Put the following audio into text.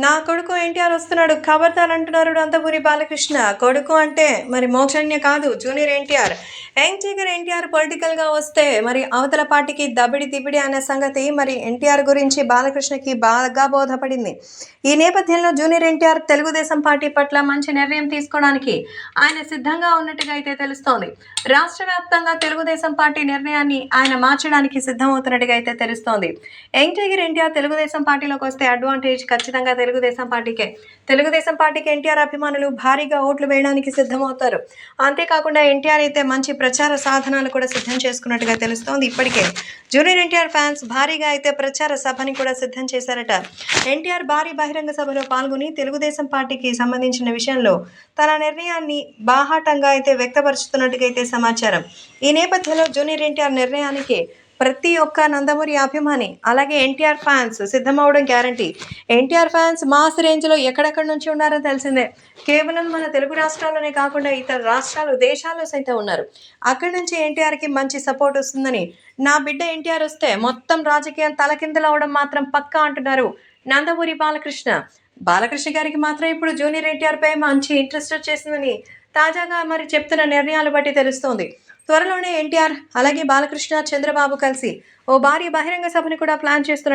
నా కొడుకు ఎన్టీఆర్ వస్తున్నాడు ఖబర్దార్ అంటున్నారు నందమూరి బాలకృష్ణ. కొడుకు అంటే మరి మోక్షజ్ఞ కాదు, junior NTR. Young tiger NTR పొలిటికల్గా వస్తే మరి అవతల పార్టీకి దబిడి దిబిడి అనే సంగతి మరి ఎన్టీఆర్ గురించి బాలకృష్ణకి బాగా బోధపడింది. ఈ నేపథ్యంలో జూనియర్ ఎన్టీఆర్ తెలుగుదేశం పార్టీ పట్ల మంచి నిర్ణయం తీసుకోవడానికి ఆయన సిద్ధంగా ఉన్నట్టుగా అయితే తెలుస్తోంది. రాష్ట్ర వ్యాప్తంగా తెలుగుదేశం పార్టీ నిర్ణయాన్ని ఆయన మార్చడానికి సిద్ధమవుతున్నట్టుగా అయితే తెలుస్తోంది. యంగ్ టైగర్ ఎన్టీఆర్ తెలుగుదేశం పార్టీలోకి వస్తే అడ్వాంటేజ్ ఖచ్చితంగా తెలుగుదేశం పార్టీకి ఎన్టీఆర్ అభిమానులు భారీగా ఓట్లు వేయడానికి సిద్ధమవుతారు. అంతేకాకుండా ఎన్టీఆర్ అయితే మంచి ప్రచార సాధనాలు కూడా సిద్ధం చేసుకున్నట్టుగా తెలుస్తోంది. ఇప్పటికే జూనియర్ ఎన్టీఆర్ ఫ్యాన్స్ భారీగా అయితే ప్రచార సభని కూడా సిద్ధం చేశారట. ఎన్టీఆర్ భారీ బహిరంగ సభలో పాల్గొని తెలుగుదేశం పార్టీకి సంబంధించిన విషయంలో తన నిర్ణయాన్ని బాహాటంగా అయితే వ్యక్తపరుచుతున్నట్టుగా అయితే సమాచారం. ఈ నేపథ్యంలో జూనియర్ ఎన్టీఆర్ నిర్ణయానికి ప్రతి ఒక్క నందమూరి అభిమాని అలాగే ఎన్టీఆర్ ఫ్యాన్స్ సిద్ధమవడం గ్యారంటీ. ఎన్టీఆర్ ఫ్యాన్స్ మాస్ రేంజ్లో ఎక్కడెక్కడి నుంచి ఉన్నారో తెలిసిందే. కేవలం మన తెలుగు రాష్ట్రాల్లోనే కాకుండా ఇతర రాష్ట్రాలు, దేశాల్లో సైతం ఉన్నారు. అక్కడి నుంచి ఎన్టీఆర్కి మంచి సపోర్ట్ వస్తుందని, నా బిడ్డ ఎన్టీఆర్ వస్తే మొత్తం రాజకీయం తలకిందులవడం మాత్రం పక్కా అంటున్నారు నందమూరి బాలకృష్ణ గారికి మాత్రం ఇప్పుడు జూనియర్ ఎన్టీఆర్ పై మంచి ఇంట్రెస్ట్ వచ్చేసిందని తాజాగా మరి చెప్తున్న నిర్ణయాలు బట్టి తెలుస్తోంది. త్వరలోనే ఎన్టీఆర్ అలాగే బాలకృష్ణ, చంద్రబాబు కలిసి ఓ భారీ బహిరంగ సభని కూడా ప్లాన్ చేస్తున్నారు.